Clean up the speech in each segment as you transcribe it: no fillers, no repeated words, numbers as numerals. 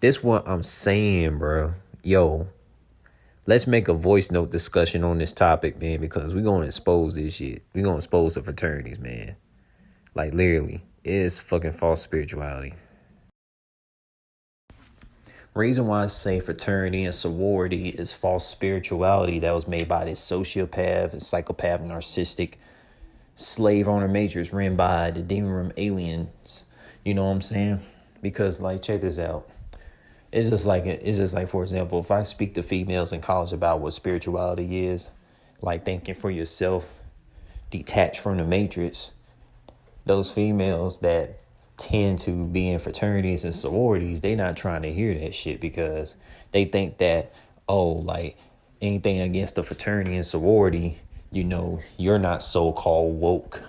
This what I'm saying, bro. Yo, let's make a voice note discussion on this topic, man, because we're gonna expose this shit. We're gonna expose the fraternities, man. Like literally, it's fucking false spirituality. Reason why I say fraternity and sorority is false spirituality that was made by this sociopath and psychopath narcissistic slave owner matrix ran by the demon room aliens. You know what I'm saying? Because like, check this out. It's just like, for example, if I speak to females in college about what spirituality is, like thinking for yourself, detached from the matrix, those females that tend to be in fraternities and sororities, they not trying to hear that shit because they think that, oh, like anything against the fraternity and sorority, you know, you're not so-called woke.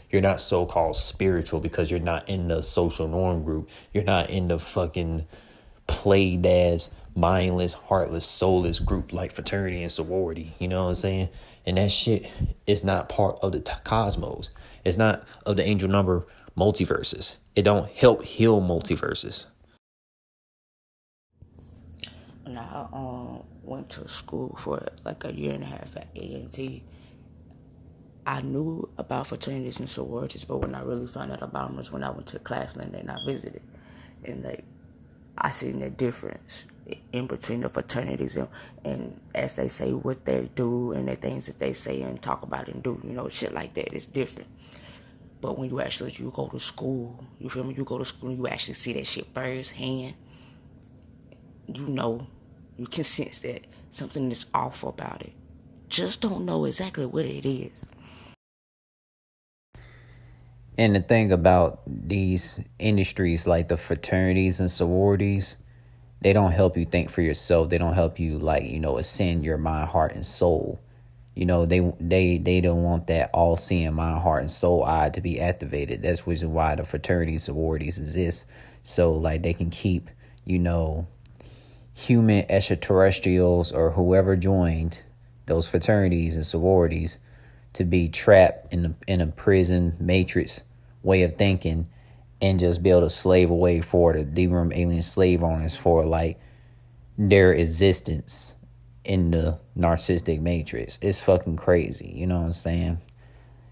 You're not so-called spiritual because you're not in the social norm group. You're not in the fucking played as mindless, heartless, soulless group like fraternity and sorority. You know what I'm saying? And that shit is not part of the cosmos. It's not of the angel number multiverses. It don't help heal multiverses. Now, I went to school for like a year and a half at A&T. I knew about fraternities and sororities, but when I really found out about them was when I went to Claflin and I visited. And like, I seen the difference in between the fraternities and as they say what they do and the things that they say and talk about and do, you know, shit like that. It's different. But when you go to school, you feel me? You go to school and you actually see that shit firsthand. You know, you can sense that something is off about it. Just don't know exactly what it is. And the thing about these industries like the fraternities and sororities, they don't help you think for yourself. They don't help you, like, you know, ascend your mind, heart, and soul. You know, they don't want that all-seeing mind, heart, and soul eye to be activated. That's the reason why the fraternities, sororities exist. So, like, they can keep, you know, human extraterrestrials or whoever joined those fraternities and sororities to be trapped in a prison matrix way of thinking and just be able to slave away for the demon room alien slave owners for like their existence in the narcissistic matrix. It's fucking crazy. You know what I'm saying?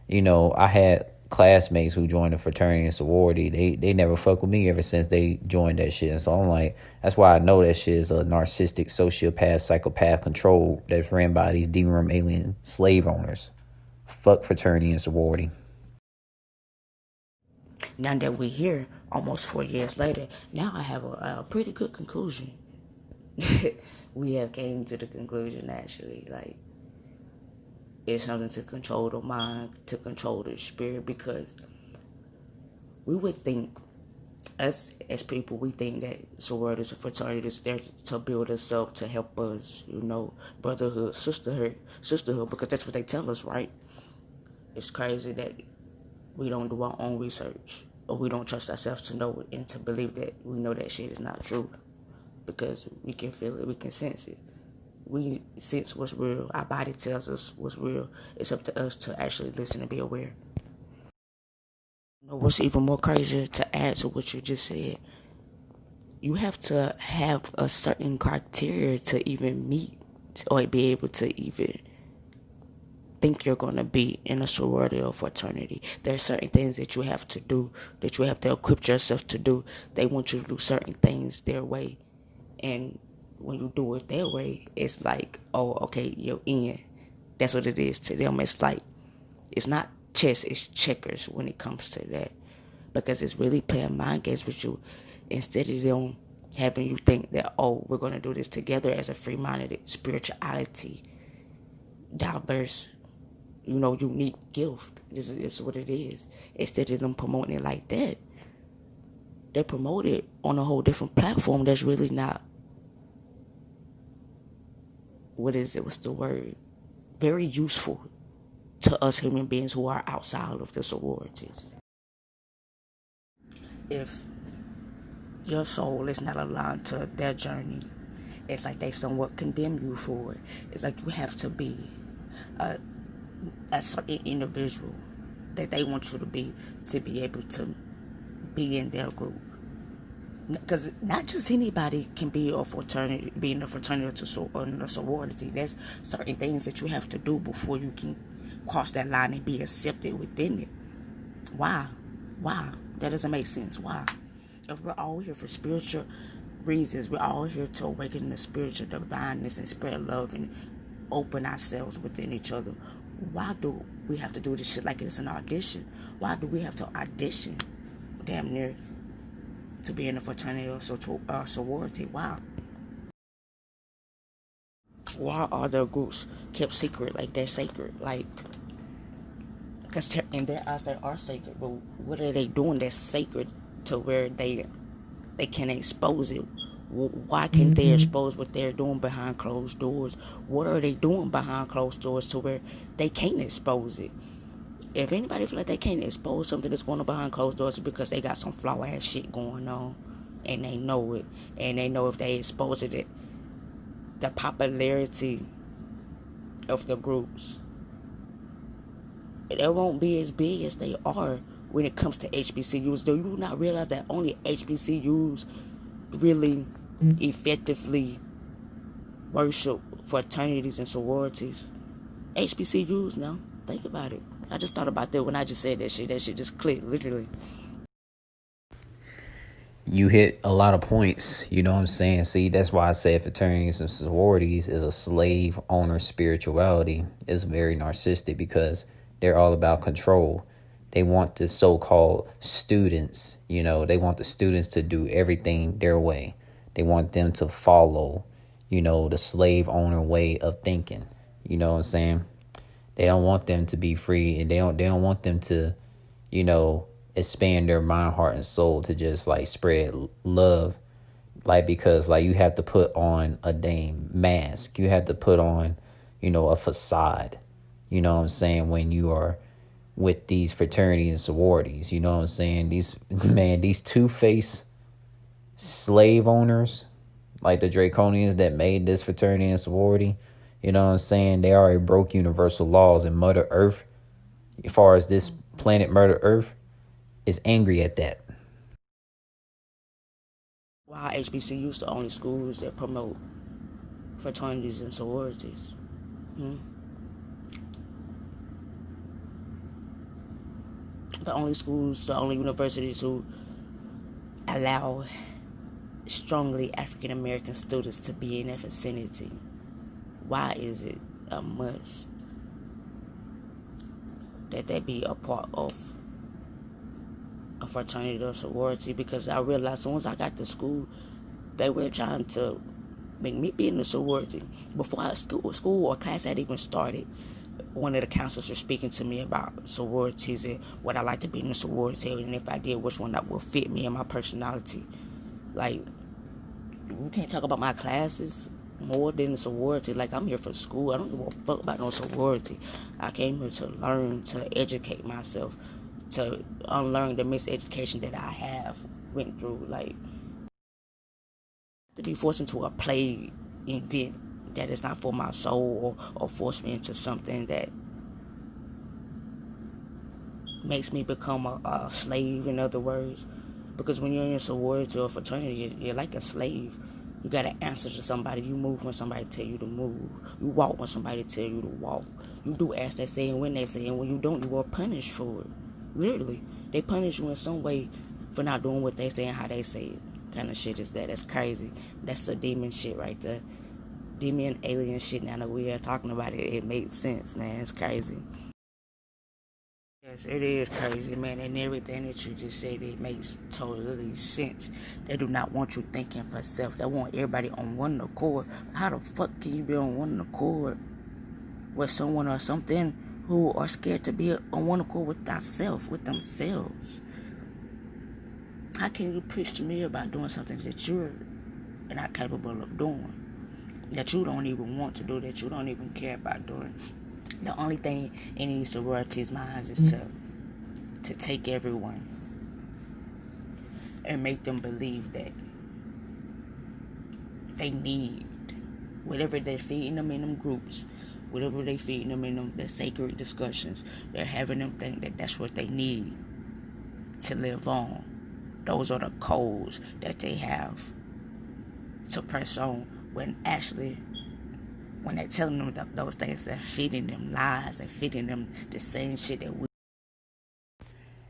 You know, I had classmates who joined the fraternity and sorority. They never fuck with me ever since they joined that shit. So I'm like, that's why I know that shit is a narcissistic, sociopath, psychopath control that's ran by these demon room alien slave owners. Fuck fraternity and sorority. Now that we're here, almost 4 years later, now I have a pretty good conclusion. We have came to the conclusion, actually, like, it's something to control the mind, to control the spirit, because we would think, us as people, we think that sororities and fraternities, they're to build us up, to help us, you know, brotherhood, sisterhood, because that's what they tell us, right? It's crazy that we don't do our own research, or we don't trust ourselves to know it and to believe that we know that shit is not true, because we can feel it, we can sense it. We sense what's real. Our body tells us what's real. It's up to us to actually listen and be aware. You know what's even more crazy, to add to what you just said? You have to have a certain criteria to even meet or be able to even think you're going to be in a sorority or fraternity. There are certain things that you have to do, that you have to equip yourself to do. They want you to do certain things their way. And when you do it their way, it's like, oh, okay, you're in. That's what it is to them. It's like, it's not chess, it's checkers when it comes to that. Because it's really playing mind games with you. Instead of them having you think that, oh, we're going to do this together as a free-minded spirituality, diverse, you know, unique gift. This is what it is. Instead of them promoting it like that, they promote it on a whole different platform that's really not, what's the word? Very useful to us human beings who are outside of the sororities. If your soul is not aligned to their journey, it's like they somewhat condemn you for it. It's like you have to be a certain individual that they want you to be able to be in their group. because not just anybody can be a fraternity, be in a fraternity or in a sorority. There's certain things that you have to do before you can cross that line and be accepted within it. Why? That doesn't make sense. Why? If we're all here for spiritual reasons, we're all here to awaken the spiritual divineness and spread love and open ourselves within each other. Why do we have to do this shit like it's an audition? Why do we have to audition damn near to be in a fraternity or sorority? Why? Why are their groups kept secret like they're sacred? Like, because in their eyes they are sacred, but what are they doing that's sacred to where they can expose it? Why can't they expose what they're doing behind closed doors? What are they doing behind closed doors to where they can't expose it? If anybody feel like they can't expose something that's going on behind closed doors, it's because they got some flaw ass shit going on, and they know it. And they know if they expose it, the popularity of the groups, they won't be as big as they are when it comes to HBCUs. Do you not realize that only HBCUs really effectively worship fraternities and sororities? HBCUs, now think about it. I just thought about that when I just said that shit. That shit just clicked, literally. You hit a lot of points, you know what I'm saying? See, that's why I say fraternities and sororities is a slave owner spirituality. It's very narcissistic because they're all about control. They want the so-called students, you know, they want the students to do everything their way. They want them to follow, you know, the slave owner way of thinking. You know what I'm saying? They don't want them to be free, and they don't want them to, you know, expand their mind, heart, and soul to just like spread love. Like, because like you have to put on a dang mask. You have to put on, you know, a facade. You know what I'm saying? When you are with these fraternities and sororities, you know what I'm saying? These two-faced slave owners, like the draconians that made this fraternity and sorority, you know what I'm saying? They already broke universal laws, and Mother Earth, as far as this planet Mother Earth, is angry at that. Why HBCUs the only schools that promote fraternities and sororities? The only schools, the only universities who allow strongly African American students to be in their vicinity. Why is it a must that they be a part of a fraternity or sorority? Because I realized as soon as I got to school, they were trying to make me be in the sorority. Before school or class had even started, one of the counselors was speaking to me about sororities and what I like to be in the sorority, and if I did, which one that will fit me and my personality. Like, you can't talk about my classes more than the sorority. Like, I'm here for school. I don't give a fuck about no sorority. I came here to learn, to educate myself, to unlearn the miseducation that I have went through. Like, to be forced into a play event that is not for my soul, or force me into something that makes me become a slave, in other words. Because when you're in a sorority or fraternity, you're like a slave. You gotta answer to somebody. You move when somebody tell you to move. You walk when somebody tell you to walk. You do as they say and when they say, and when you don't, you are punished for it. Literally, they punish you in some way for not doing what they say and how they say it. Kind of shit is that? That's crazy. That's a demon shit right there. Demon alien shit. Now that we are talking about it, it makes sense, man. It's crazy. Yes, it is crazy, man, and everything that you just said, it makes totally sense. They do not want you thinking for self. They want everybody on one accord. How the fuck can you be on one accord with someone or something who are scared to be on one accord with thyself, with themselves? How can you preach to me about doing something that you're not capable of doing, that you don't even want to do, that you don't even care about doing? The only thing in these sororities' minds is to take everyone and make them believe that they need whatever they're feeding them in them groups, whatever they're feeding them in them, the sacred discussions. They're having them think that that's what they need to live on. those are the codes that they have to press on when they're telling them those things, they're feeding them lies, they're feeding them the same shit that we.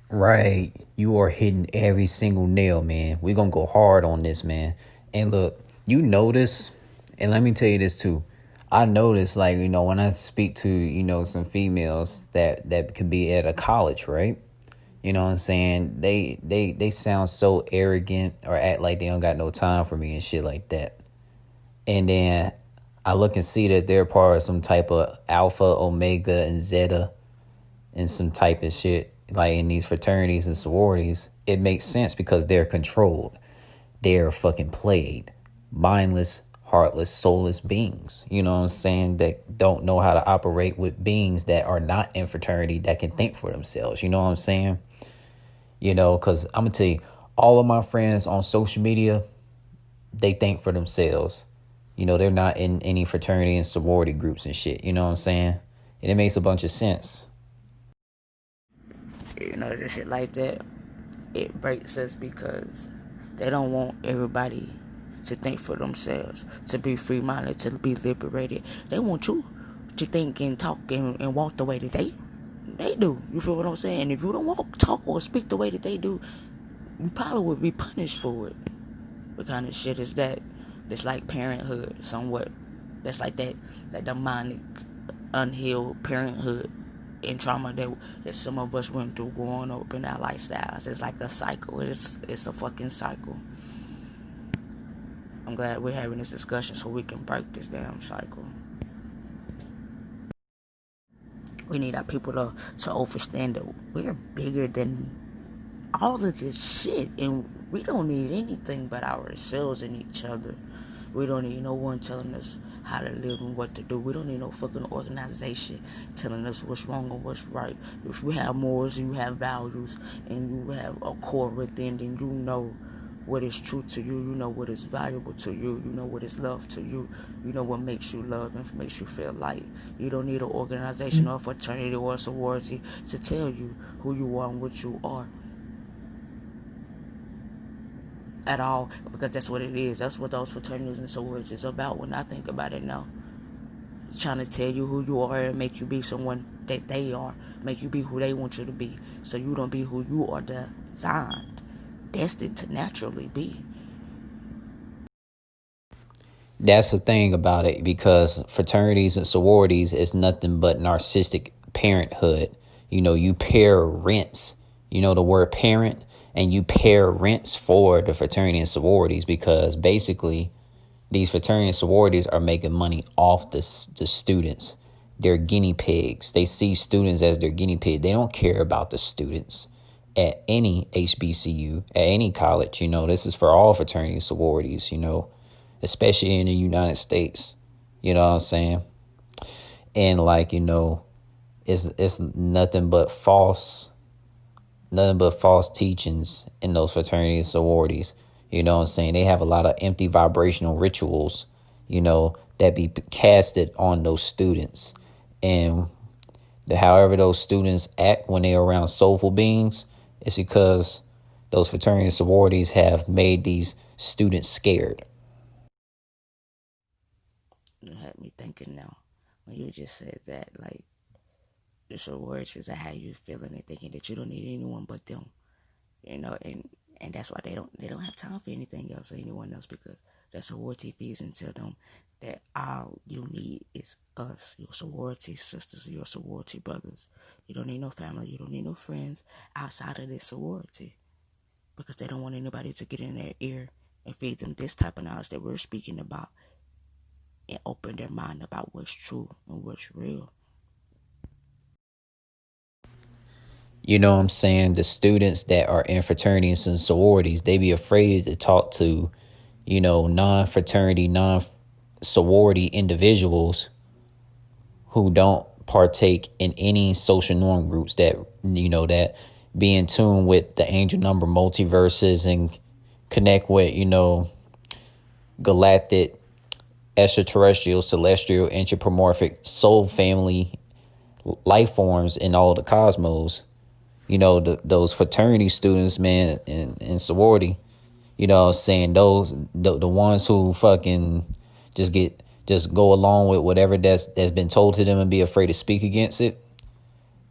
Right. You are hitting every single nail, man. We're going to go hard on this, man. And look, you notice, and let me tell you this too. I notice, like, when I speak to, some females that could be at a college, right? You know what I'm saying? They sound so arrogant or act like they don't got no time for me and shit like that. And then I look and see that they're part of some type of alpha, omega, and zeta and some type of shit, like in these fraternities and sororities. It makes sense because they're controlled. They're fucking played. Mindless, heartless, soulless beings. You know what I'm saying? That don't know how to operate with beings that are not in fraternity that can think for themselves. You know what I'm saying? Because I'm going to tell you, all of my friends on social media, they think for themselves. They're not in any fraternity and sorority groups and shit. You know what I'm saying? And it makes a bunch of sense. The shit like that, it breaks us because they don't want everybody to think for themselves, to be free-minded, to be liberated. They want you to think and talk and walk the way that they do. You feel what I'm saying? And if you don't walk, talk, or speak the way that they do, you probably would be punished for it. What kind of shit is that? It's like parenthood, somewhat. That's like that demonic, unhealed parenthood and trauma that some of us went through growing up in our lifestyles. It's like a cycle. It's a fucking cycle. I'm glad we're having this discussion so we can break this damn cycle. We need our people to understand that we're bigger than all of this shit, and we don't need anything but ourselves and each other. We don't need no one telling us how to live and what to do. We don't need no fucking organization telling us what's wrong or what's right. If you have morals, you have values, and you have a core within, then you know what is true to you. You know what is valuable to you. You know what is love to you. You know what makes you love and makes you feel light. You don't need an organization or a fraternity or a sorority to tell you who you are and what you are. At all, because that's what it is. That's what those fraternities and sororities is about when I think about it now. Trying to tell you who you are and make you be someone that they are. Make you be who they want you to be. So you don't be who you are destined to naturally be. That's the thing about it, because fraternities and sororities is nothing but narcissistic parenthood. You parents. The word parent. And you pair rents for the fraternity and sororities, because basically these fraternity and sororities are making money off the students. They're guinea pigs. They see students as their guinea pig. They don't care about the students at any HBCU, at any college. This is for all fraternity and sororities, especially in the United States. You know what I'm saying? And it's nothing but false teachings in those fraternities and sororities. You know what I'm saying? They have a lot of empty vibrational rituals, that be casted on those students. And however those students act when they're around soulful beings, it's because those fraternities and sororities have made these students scared. You had me thinking now when you just said that, like, the sororities are how you feeling and thinking that you don't need anyone but them, and that's why they don't have time for anything else or anyone else, because that sorority feeds and tell them that all you need is us, your sorority sisters, your sorority brothers. You don't need no family, you don't need no friends outside of this sorority, because they don't want anybody to get in their ear and feed them this type of knowledge that we're speaking about and open their mind about what's true and what's real. You know what I'm saying? The students that are in fraternities and sororities, they be afraid to talk to, non-fraternity, non-sorority individuals who don't partake in any social norm groups that be in tune with the angel number multiverses and connect with, galactic, extraterrestrial, celestial, anthropomorphic soul family life forms in all the cosmos. those fraternity students, man, in sorority, saying those the ones who fucking just go along with whatever that's been told to them and be afraid to speak against it.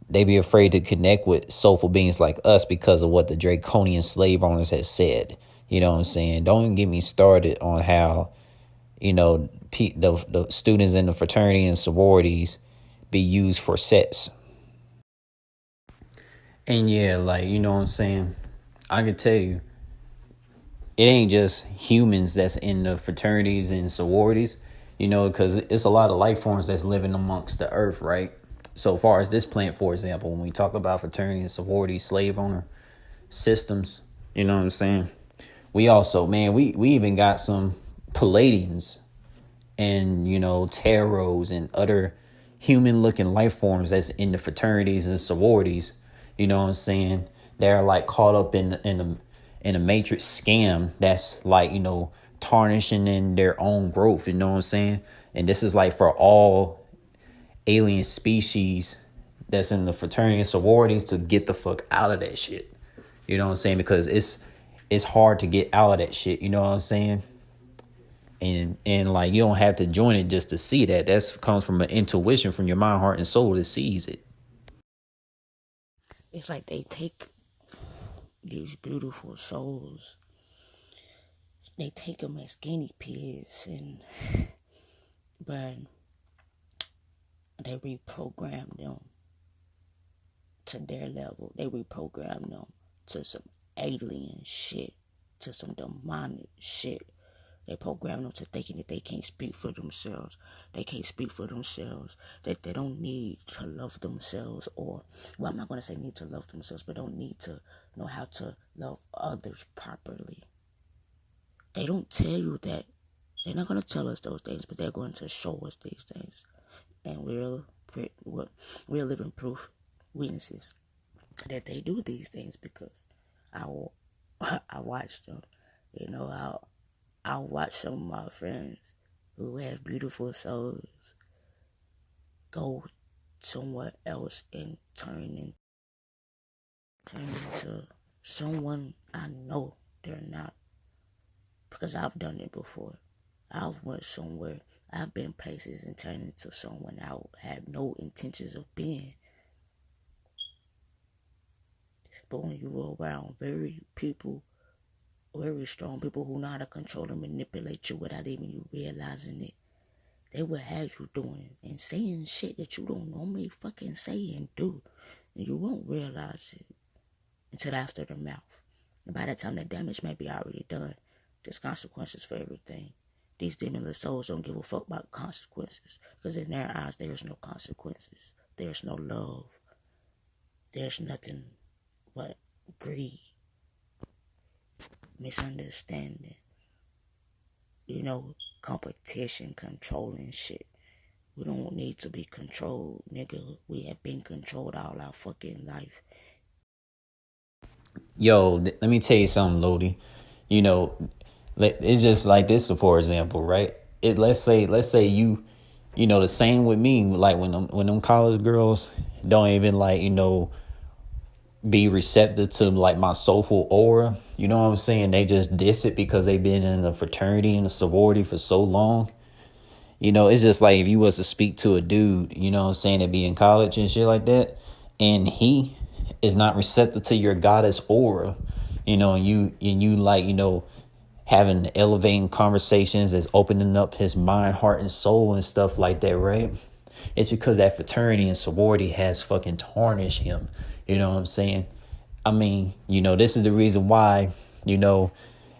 They be afraid to connect with soulful beings like us because of what the draconian slave owners have said. You know what I'm saying? Don't even get me started on how, the students in the fraternity and sororities be used for sets. And yeah, like, you know what I'm saying? I can tell you, it ain't just humans that's in the fraternities and sororities, because it's a lot of life forms that's living amongst the earth, right? So far as this plant, for example, when we talk about fraternity and sorority, slave owner systems, you know what I'm saying? We also, man, we even got some Palladians and, tarots and other human looking life forms that's in the fraternities and sororities, you know what I'm saying? They're like caught up in a matrix scam that's like, tarnishing in their own growth, you know what I'm saying? And this is like for all alien species that's in the fraternity and sororities to get the fuck out of that shit. You know what I'm saying? Because it's hard to get out of that shit, you know what I'm saying? And like you don't have to join it just to see that. That's comes from an intuition from your mind, heart, and soul that sees it. It's like they take these beautiful souls, they take them as guinea pigs, and but they reprogram them to their level. They reprogram them to some alien shit, to some demonic shit. They program them to thinking that they can't speak for themselves. They can't speak for themselves. That they don't need to love themselves, or, well, I'm not going to say need to love themselves, but don't need to know how to love others properly. They don't tell you that. They're not going to tell us those things, but they're going to show us these things. And we're living proof witnesses that they do these things, because I watched them. I watch some of my friends who have beautiful souls go somewhere else and turn into someone I know they're not, because I've done it before. I've went somewhere, I've been places and turned into someone I had no intentions of being. But when you go around very strong people who know how to control and manipulate you without even you realizing it, they will have you doing and saying shit that you don't normally fucking say and do. And you won't realize it until after the mouth. And by that time, the damage may be already done. There's consequences for everything. These demonless souls don't give a fuck about consequences, because in their eyes, there is no consequences. There's no love. There's nothing but greed, misunderstanding, competition, controlling shit. We don't need to be controlled, nigga. We have been controlled all our fucking life. Yo, let me tell you something, Lodi. You know, it's just like this, for example, right? Let's say you, the same with me. Like when them college girls don't even like, be receptive to like my soulful aura. You know what I'm saying? They just diss it because they've been in a fraternity and a sorority for so long. It's just like if you was to speak to a dude, that be in college and shit like that, and he is not receptive to your goddess aura, and you like, having elevating conversations that's opening up his mind, heart, and soul and stuff like that, right? It's because that fraternity and sorority has fucking tarnished him. You know what I'm saying? I mean, this is the reason why,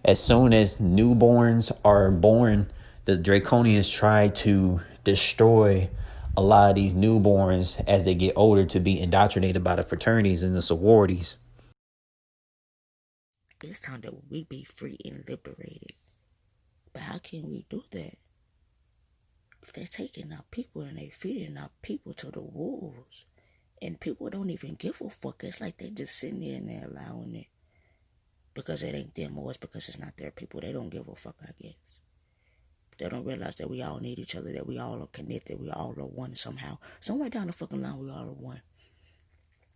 as soon as newborns are born, the draconians try to destroy a lot of these newborns as they get older to be indoctrinated by the fraternities and the sororities. It's time that we be free and liberated. But how can we do that if they're taking our people and they feeding our people to the wolves? And people don't even give a fuck. It's like they just sitting there and they're allowing it because it ain't them, or it's because it's not their people. They don't give a fuck, I guess. They don't realize that we all need each other, that we all are connected, we all are one somehow. Somewhere down the fucking line, we all are one.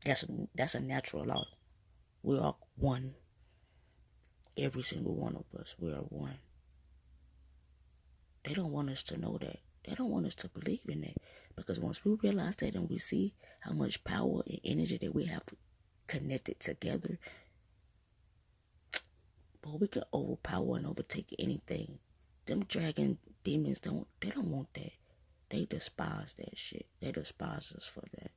That's a natural law. We are one. Every single one of us, we are one. They don't want us to know that. They don't want us to believe in that. Because once we realize that and we see how much power and energy that we have connected together, but we can overpower and overtake anything. Them dragon demons don't want that. They despise that shit. They despise us for that.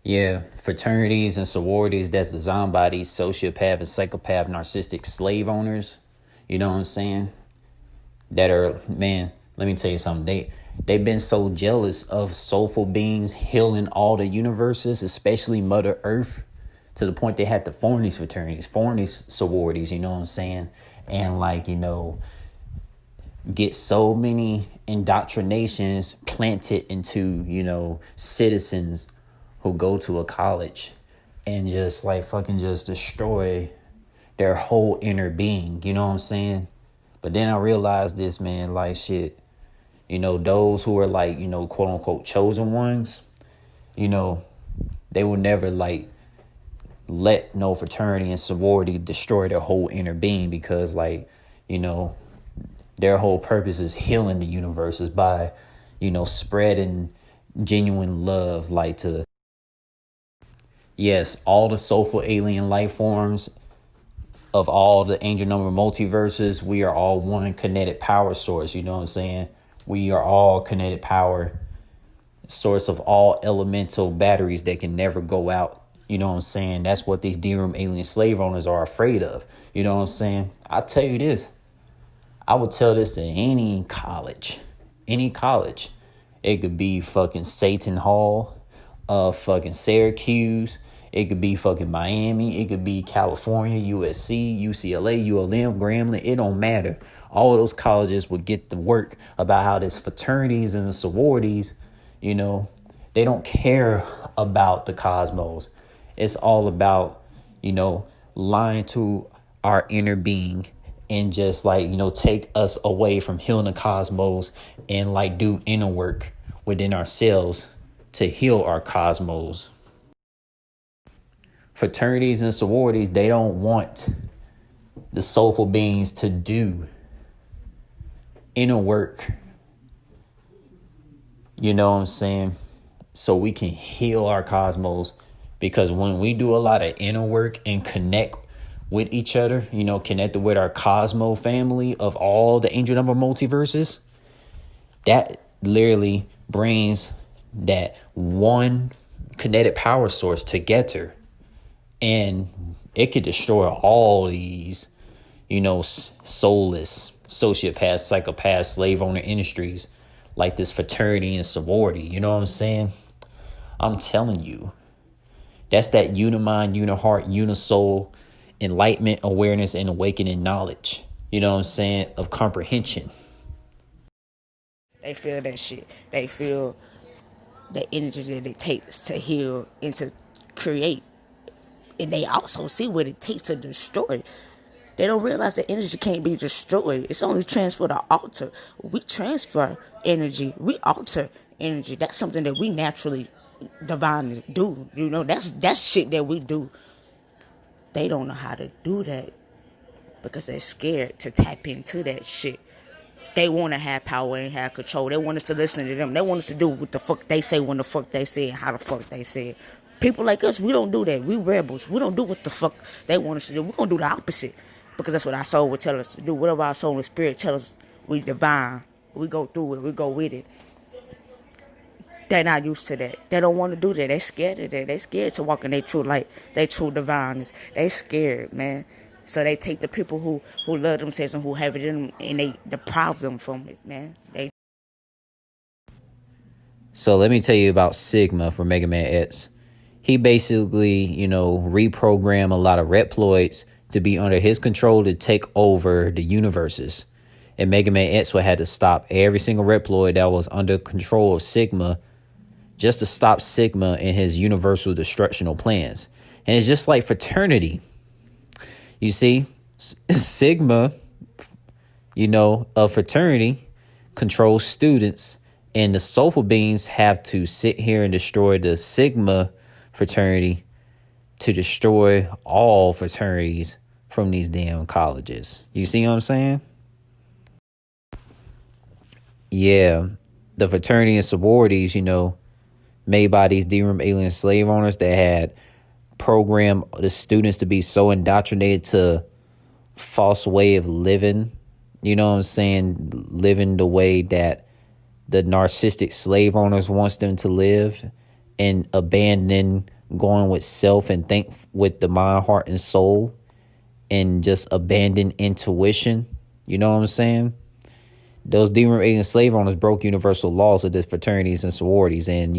Yeah, fraternities and sororities that's designed by these sociopath and psychopath narcissistic slave owners, you know what I'm saying? That are, man, let me tell you something. They've been so jealous of soulful beings healing all the universes, especially Mother Earth, to the point they had to form these fraternities, form these sororities, you know what I'm saying? And like, you know, get so many indoctrinations planted into, you know, citizens who go to a college and just like fucking just destroy their whole inner being, you know what I'm saying? But then I realized this, man, like shit, you know, those who are like, you know, quote unquote chosen ones, you know, they will never like let no fraternity and sorority destroy their whole inner being, because like, you know, their whole purpose is healing the universes by, you know, spreading genuine love, like to, yes, all the soulful alien life forms of all the angel number multiverses. We are all one kinetic power source. You know what I'm saying? We are all kinetic power source of all elemental batteries that can never go out. You know what I'm saying? That's what these D-room alien slave owners are afraid of. You know what I'm saying? I tell you this. I would tell this in any college. Any college. It could be fucking Satan Hall, fucking Syracuse. It could be fucking Miami. It could be California, USC, UCLA, ULM, Grambling. It don't matter. All of those colleges would get the work about how there's fraternities and the sororities, you know, they don't care about the cosmos. It's all about, you know, lying to our inner being and just like, you know, take us away from healing the cosmos and like do inner work within ourselves to heal our cosmos. Fraternities and sororities, they don't want the soulful beings to do inner work. You know what I'm saying? So we can heal our cosmos, because when we do a lot of inner work and connect with each other, you know, connected with our cosmo family of all the angel number multiverses, that literally brings that one kinetic power source together, and it could destroy all these, you know, soulless sociopaths, psychopaths, slave owner industries like this fraternity and sorority. You know what I'm saying? I'm telling you, that's that unimind, uniheart, unisoul, enlightenment, awareness, and awakening knowledge. You know what I'm saying? Of comprehension. They feel that shit. They feel the energy that it takes to heal and to create. And they also see what it takes to destroy. They don't realize that energy can't be destroyed. It's only transferred to alter. We transfer energy. We alter energy. That's something that we naturally divinely do. You know, that's shit that we do. They don't know how to do that because they're scared to tap into that shit. They want to have power and have control. They want us to listen to them. They want us to do what the fuck they say when the fuck they say and how the fuck they say it. People like us, we don't do that. We rebels. We don't do what the fuck they want us to do. We're going to do the opposite, because that's what our soul would tell us to do. Whatever our soul and spirit tell us, we divine. We go through it. We go with it. They're not used to that. They don't want to do that. They're scared of that. They're scared to walk in their true light, their true divineness. They scared, man. So they take the people who love themselves and who have it in them, and they deprive them from it, man. So let me tell you about Sigma for Mega Man X. He basically, you know, reprogrammed a lot of reploids to be under his control to take over the universes. And Mega Man X would have to stop every single reploid that was under control of Sigma, just to stop Sigma and his universal destructional plans. And it's just like fraternity. You see, Sigma, you know, a fraternity controls students And the soulful beings have to sit here and destroy the Sigma fraternity to destroy all fraternities from these damn colleges. You see what I'm saying? Yeah, the fraternity and sororities, made by these D-room alien slave owners that had programmed the students to be so indoctrinated to false way of living, you know what I'm saying? Living the way that the narcissistic slave owners wants them to live, and abandoning going with self and think with the mind, heart, and soul, and just abandon intuition. You know what I'm saying? Those demon alien slave owners broke universal laws of the fraternities and sororities. And,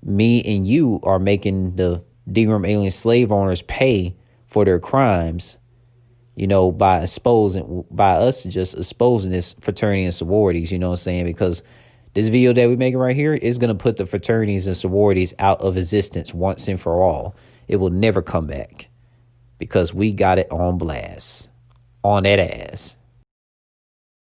me and you are making the demon alien slave owners pay for their crimes, by us just exposing this fraternity and sororities, you know what I'm saying? Because this video that we're making right here is going to put the fraternities and sororities out of existence once and for all. It will never come back because we got it on blast, on that ass.